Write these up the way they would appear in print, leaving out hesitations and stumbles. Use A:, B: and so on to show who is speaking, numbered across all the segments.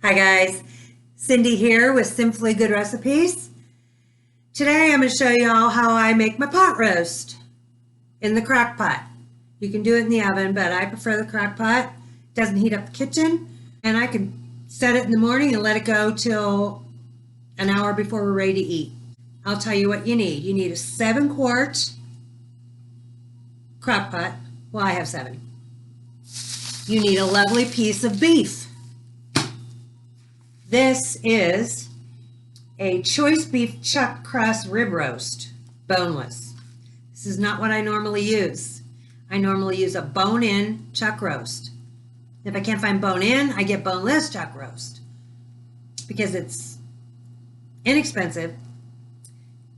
A: Hi guys, Cindy here with Cynfully Good Recipes. Today I'm going to show you all how I make my pot roast in the crock pot. You can do it in the oven, but I prefer the crock pot. It doesn't heat up the kitchen, and I can set it in the morning and let it go till an hour before we're ready to eat. I'll tell you what you need. You need a 7-quart crock pot. Well, I have 7. You need a lovely piece of beef. This is a choice beef chuck cross rib roast, boneless. This is not what I normally use. I normally use a bone-in chuck roast. If I can't find bone-in, I get boneless chuck roast because it's inexpensive.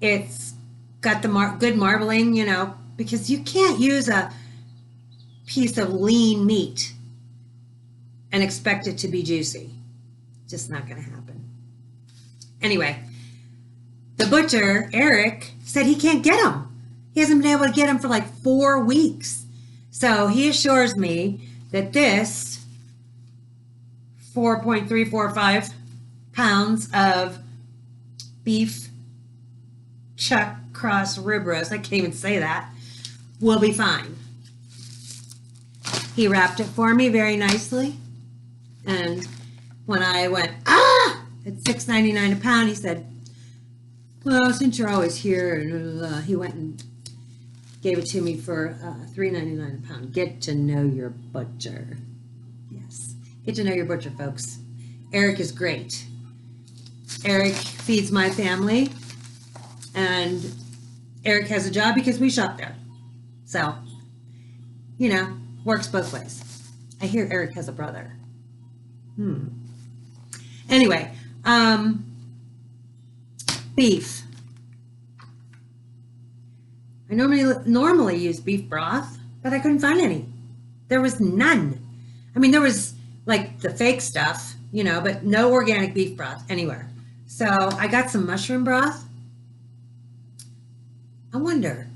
A: It's got the good marbling, you know, because you can't use a piece of lean meat and expect it to be juicy. Just not going to happen. Anyway, the butcher, Eric, said he can't get them. He hasn't been able to get them for like 4 weeks. So he assures me that this 4.345 pounds of beef chuck cross rib roast, I can't even say that, will be fine. He wrapped it for me very nicely, and when I went, at $6.99 a pound, he said, well, since you're always here, and he went and gave it to me for $3.99 a pound. Get to know your butcher. Yes, get to know your butcher, folks. Eric is great. Eric feeds my family, and Eric has a job because we shop there. So, you know, works both ways. I hear Eric has a brother. Anyway, beef. I normally use beef broth, but I couldn't find any. There was none. I mean, there was like the fake stuff, you know, but no organic beef broth anywhere. So I got some mushroom broth. I wonder,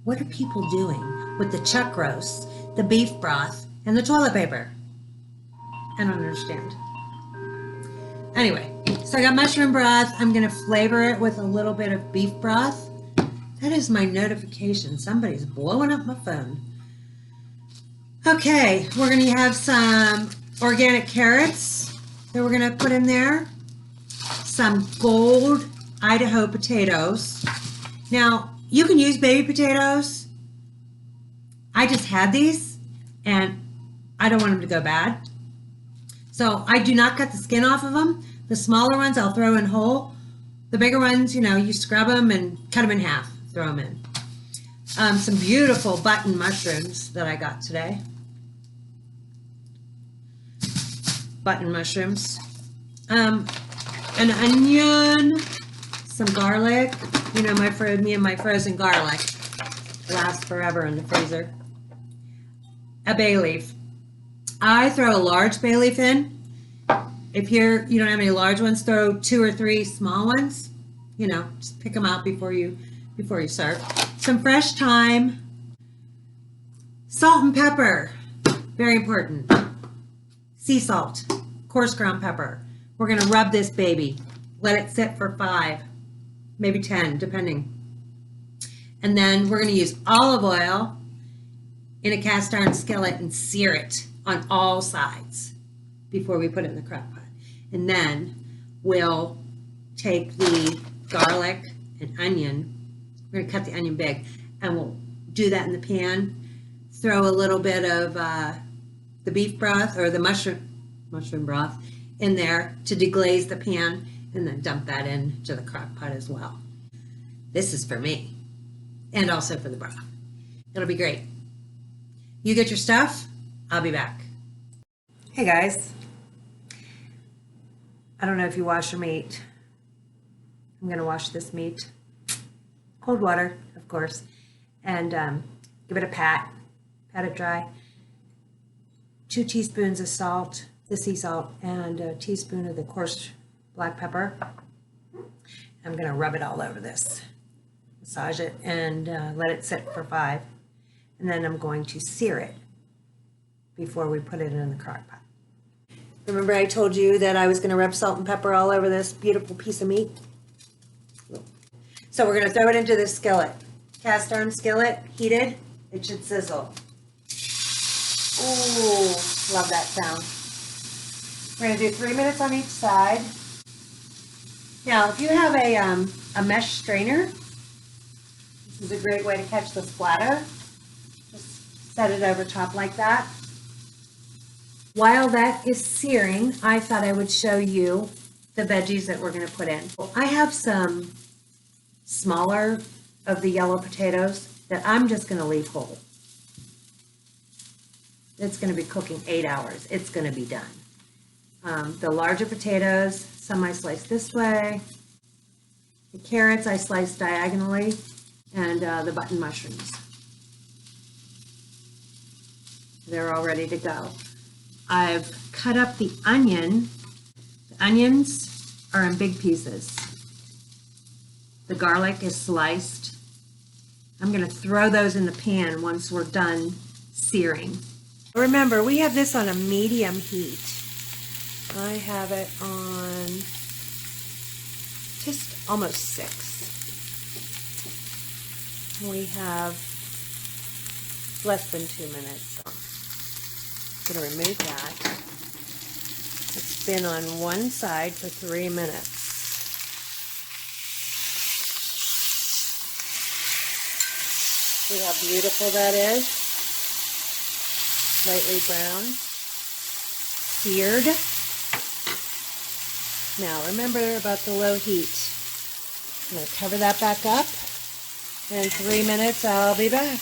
A: what are people doing with the chuck roast, the beef broth, and the toilet paper? I don't understand. Anyway, so I got mushroom broth. I'm going to flavor it with a little bit of beef broth. That is my notification. Somebody's blowing up my phone. Okay, we're going to have some organic carrots that we're going to put in there. Some Golden Idaho potatoes. Now, you can use baby potatoes. I just had these, and I don't want them to go bad. So I do not cut the skin off of them. The smaller ones I'll throw in whole. The bigger ones, you know, you scrub them and cut them in half, throw them in. Some beautiful button mushrooms that I got today. Button mushrooms. An onion, some garlic. You know, me and my frozen garlic last forever in the freezer. A bay leaf. I throw a large bay leaf in. If you don't have any large ones, throw 2 or 3 small ones. You know, just pick them out before you serve. Some fresh thyme, salt and pepper, very important. Sea salt, coarse ground pepper. We're gonna rub this baby. Let it sit for 5, maybe 10, depending. And then we're gonna use olive oil in a cast iron skillet and sear it on all sides before we put it in the crock pot. And then we'll take the garlic and onion. We're going to cut the onion big, and we'll do that in the pan. Throw a little bit of the beef broth or the mushroom broth in there to deglaze the pan, and then dump that into the crock pot as well. This is for me, and also for the broth. It'll be great. You get your stuff. I'll be back. Hey guys. I don't know if you wash your meat. I'm going to wash this meat. Cold water, of course. And give it a pat. Pat it dry. 2 teaspoons of salt, the sea salt, and a teaspoon of the coarse black pepper. I'm going to rub it all over this. Massage it and let it sit for 5. And then I'm going to sear it before we put it in the crock pot. Remember I told you that I was going to rub salt and pepper all over this beautiful piece of meat? So we're going to throw it into this skillet. Cast iron skillet, heated. It should sizzle. Ooh, love that sound. We're going to do 3 minutes on each side. Now, if you have a mesh strainer, this is a great way to catch the splatter. Just set it over top like that. While that is searing, I thought I would show you the veggies that we're going to put in. I have some smaller of the yellow potatoes that I'm just going to leave whole. It's going to be cooking 8 hours. It's going to be done. The larger potatoes, some I slice this way. The carrots I slice diagonally, and the button mushrooms. They're all ready to go. I've cut up the onion. The onions are in big pieces. The garlic is sliced. I'm going to throw those in the pan once we're done searing. Remember, we have this on a medium heat. I have it on just almost 6. We have less than 2 minutes. I'm going to remove that. It's been on one side for 3 minutes. See how beautiful that is? Lightly brown. Seared. Now remember about the low heat. I'm going to cover that back up. And in 3 minutes I'll be back.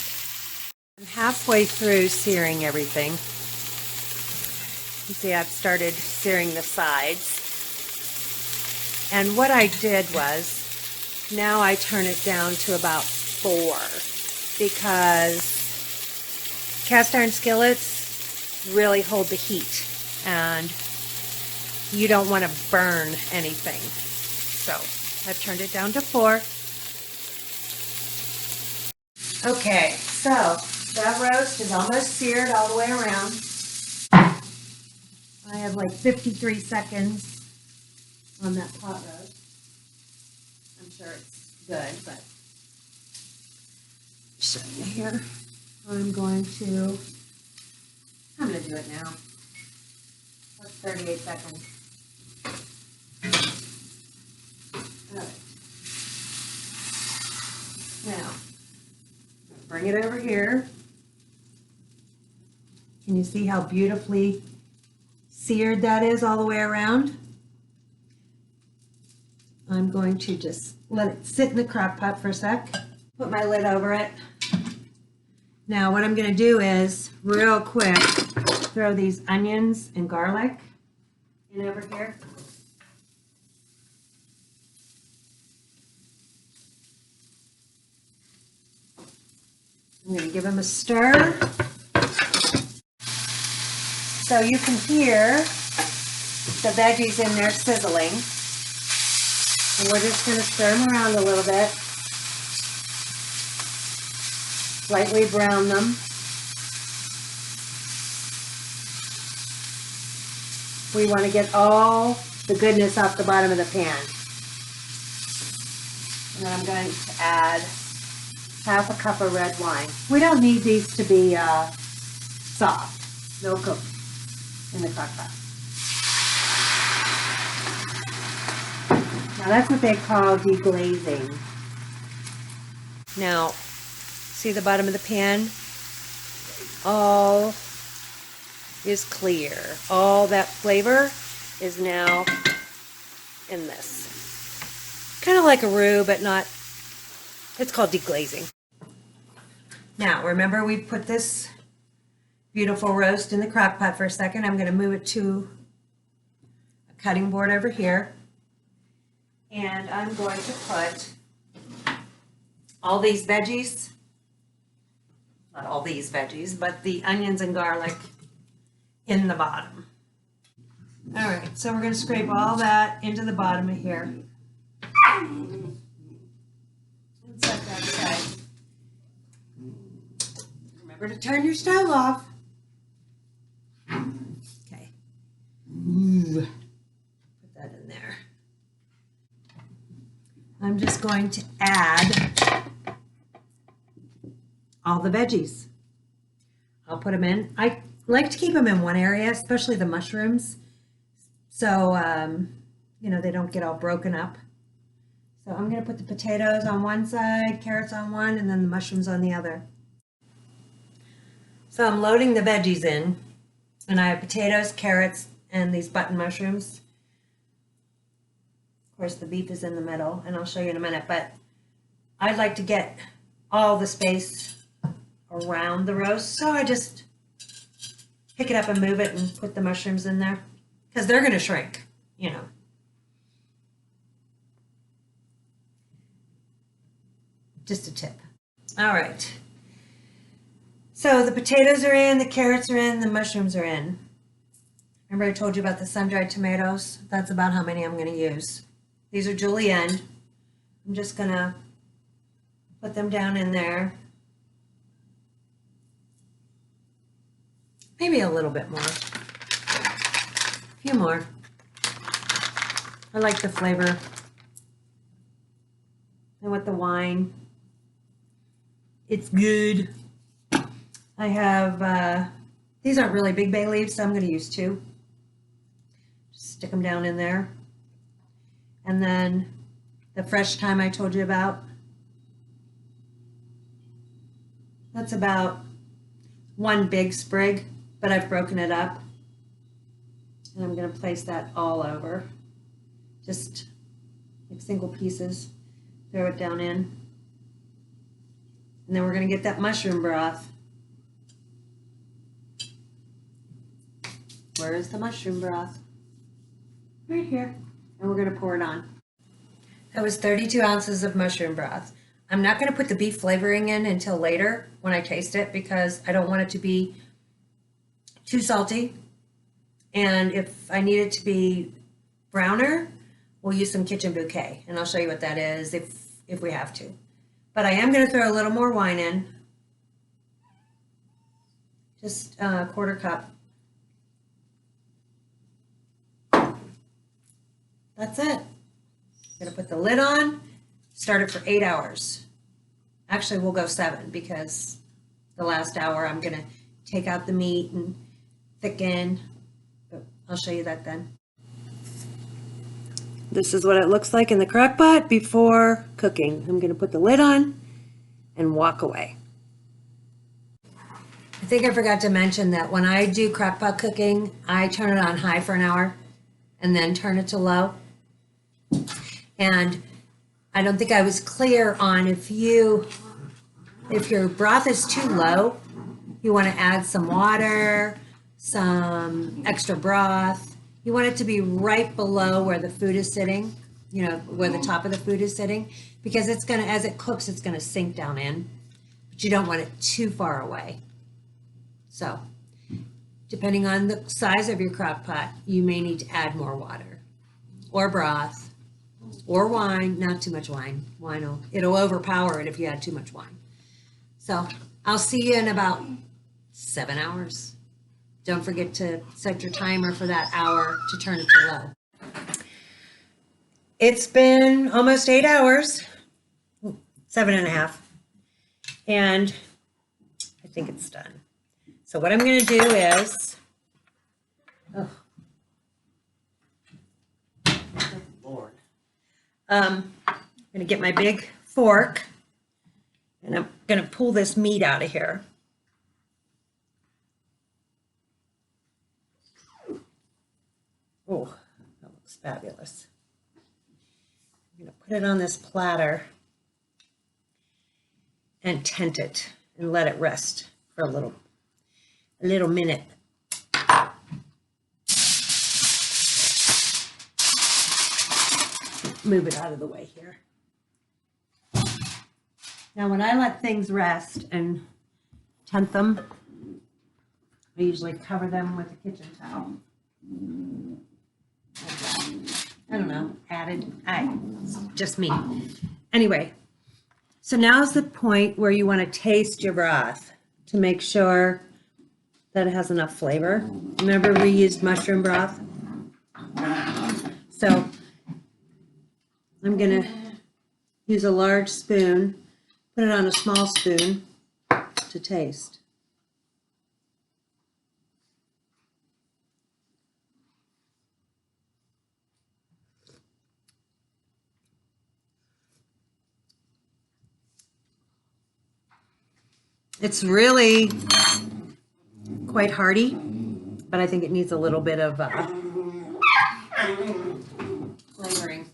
A: I'm halfway through searing everything. You see I've started searing the sides. And what I did was, now I turn it down to about 4 because cast iron skillets really hold the heat and you don't want to burn anything. So I've turned it down to 4. Okay, so that roast is almost seared all the way around. I have like 53 seconds on that pot roast. I'm sure it's good, but show you here. I'm going to do it now. That's 38 seconds. All right. Now, bring it over here. Can you see how beautifully seared that is all the way around? I'm going to just let it sit in the crock pot for a sec. Put my lid over it. Now what I'm going to do is, real quick, throw these onions and garlic in over here. I'm going to give them a stir. So you can hear the veggies in there sizzling. And we're just going to stir them around a little bit. Lightly brown them. We want to get all the goodness off the bottom of the pan. And then I'm going to add half a cup of red wine. We don't need these to be soft. They'll cook in the crock pot. Now that's what they call deglazing. Now, see the bottom of the pan? All is clear. All that flavor is now in this. Kind of like a roux, but not, it's called deglazing. Now, remember we put this beautiful roast in the crock pot for a second. I'm going to move it to a cutting board over here. And I'm going to put all these veggies, not all these veggies, but the onions and garlic in the bottom. All right, so we're going to scrape all that into the bottom of here. And set that aside. Remember to turn your stove off. Okay. I'm just going to add all the veggies. I'll put them in. I like to keep them in one area, especially the mushrooms, so you know, they don't get all broken up. So I'm going to put the potatoes on one side, carrots on one, and then the mushrooms on the other. So I'm loading the veggies in, and I have potatoes, carrots, and these button mushrooms. Of course, the beef is in the middle, and I'll show you in a minute, but I'd like to get all the space around the roast, so I just pick it up and move it and put the mushrooms in there, because they're going to shrink, you know. Just a tip. All right. So the potatoes are in, the carrots are in, the mushrooms are in. Remember I told you about the sun-dried tomatoes? That's about how many I'm going to use. These are julienned. I'm just going to put them down in there. Maybe a little bit more. A few more. I like the flavor. And with the wine, it's good. I have, these aren't really big bay leaves, so I'm going to use 2. Just stick them down in there. And then the fresh thyme I told you about. That's about 1 big sprig, but I've broken it up. And I'm going to place that all over. Just like single pieces. Throw it down in. And then we're going to get that mushroom broth. Where is the mushroom broth? Right here. And we're going to pour it on. That was 32 ounces of mushroom broth. I'm not going to put the beef flavoring in until later when I taste it, because I don't want it to be too salty. And if I need it to be browner, we'll use some kitchen bouquet. And I'll show you what that is if we have to. But I am going to throw a little more wine in. Just a 1/4 cup. That's it. I'm going to put the lid on, start it for 8 hours. Actually, we'll go 7, because the last hour I'm going to take out the meat and thicken. But I'll show you that then. This is what it looks like in the crock pot before cooking. I'm going to put the lid on and walk away. I think I forgot to mention that when I do crock pot cooking, I turn it on high for an hour and then turn it to low. And I don't think I was clear on if your broth is too low, you want to add some water, some extra broth. You want it to be right below where the food is sitting, you know, where the top of the food is sitting, because it's going to, as it cooks, it's going to sink down in, but you don't want it too far away. So depending on the size of your crock pot, you may need to add more water or broth or wine. Not too much wine. It'll overpower it if you add too much wine. So I'll see you in about 7 hours. Don't forget to set your timer for that hour to turn it to low. It's been almost 8 hours, 7.5, and I think it's done. So what I'm going to do is, I'm going to get my big fork, and I'm going to pull this meat out of here. Oh, that looks fabulous. I'm going to put it on this platter and tent it and let it rest for a little minute. Move it out of the way here. Now, when I let things rest and tent them, I usually cover them with a kitchen towel. I don't know, it's just me. Anyway, so now's the point where you want to taste your broth to make sure that it has enough flavor. Remember, we used mushroom broth. So I'm gonna use a large spoon, put it on a small spoon to taste. It's really quite hearty, but I think it needs a little bit of flavoring.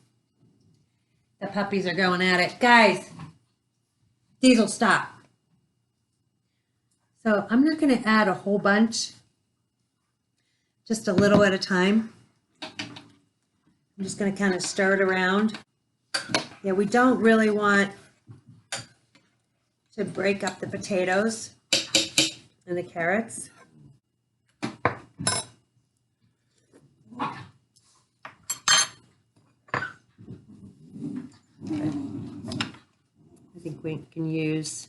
A: The puppies are going at it. Guys, Diesel, stop. So I'm not going to add a whole bunch, just a little at a time. I'm just going to kind of stir it around. Yeah, we don't really want to break up the potatoes and the carrots. I think we can use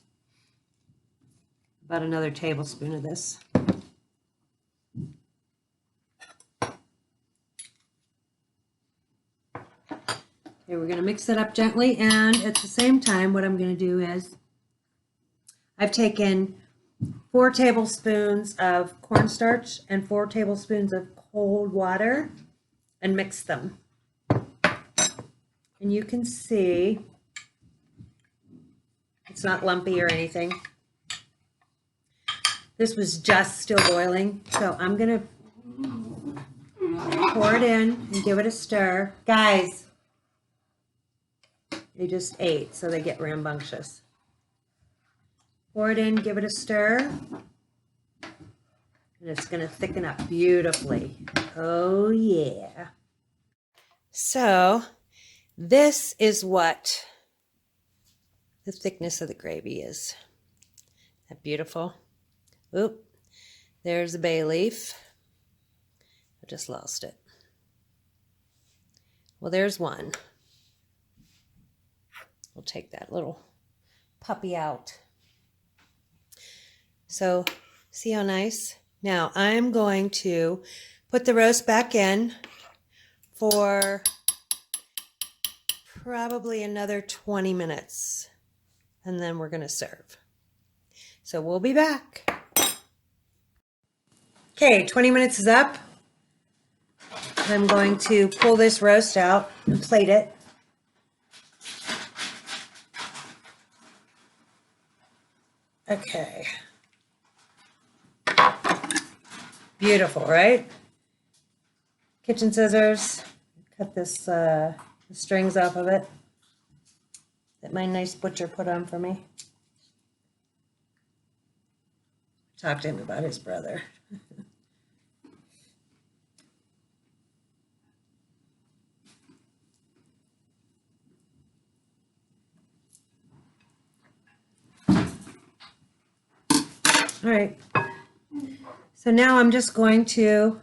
A: about another tablespoon of this. Okay, we're going to mix it up gently, and at the same time, what I'm going to do is I've taken 4 tablespoons of cornstarch and 4 tablespoons of cold water and mixed them. And you can see it's not lumpy or anything. This was just still boiling, so I'm gonna pour it in and give it a stir. Guys, they just ate, so they get rambunctious. Pour it in, give it a stir, and it's gonna thicken up beautifully. Oh yeah. So this is what the thickness of the gravy is. Isn't that beautiful? Oop, there's a bay leaf. I just lost it. Well, there's one. We'll take that little puppy out. So, see how nice? Now, I'm going to put the roast back in for probably another 20 minutes, and then we're going to serve. So we'll be back. Okay, 20 minutes is up. I'm going to pull this roast out and plate it. Okay. Beautiful, right? Kitchen scissors. Cut this the strings off of it that my nice butcher put on for me. Talk to him about his brother. All right. So now I'm just going to,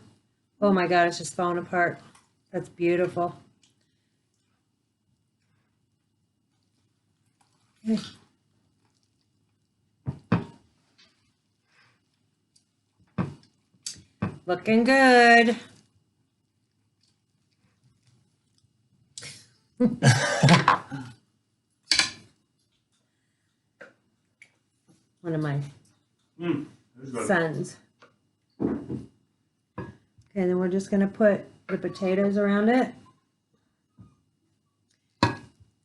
A: oh my God, it's just falling apart. That's beautiful. Okay. Looking good. One of my sons. Okay, then we're just going to put the potatoes around it. And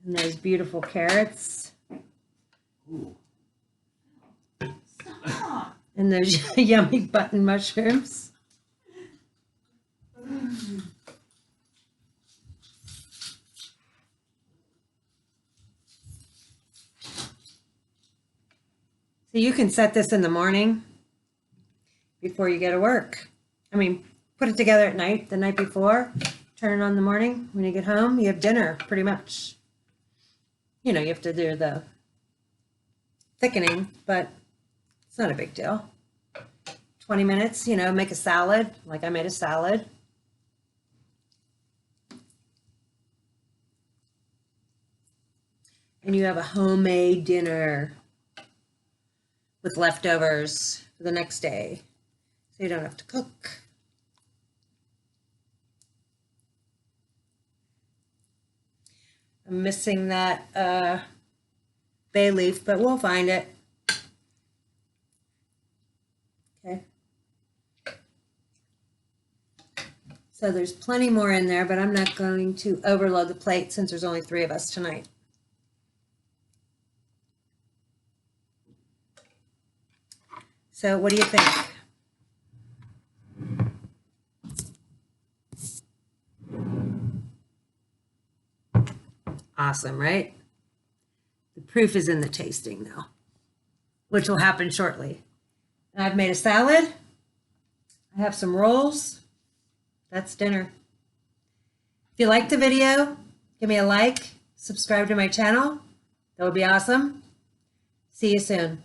A: those beautiful carrots.
B: Ooh.
A: And those yummy button mushrooms. So you can set this in the morning before you go to work. I mean, put it together at night, the night before, turn it on in the morning. When you get home, you have dinner pretty much. You know, you have to do the thickening, but it's not a big deal. 20 minutes, you know, make a salad, like I made a salad. And you have a homemade dinner with leftovers for the next day, so you don't have to cook. I'm missing that bay leaf, but we'll find it. Okay. So there's plenty more in there, but I'm not going to overload the plate since there's only 3 of us tonight. So what do you think? Awesome, right? The proof is in the tasting though, which will happen shortly. And I've made a salad. I have some rolls. That's dinner. If you liked the video, give me a like, subscribe to my channel. That would be awesome. See you soon.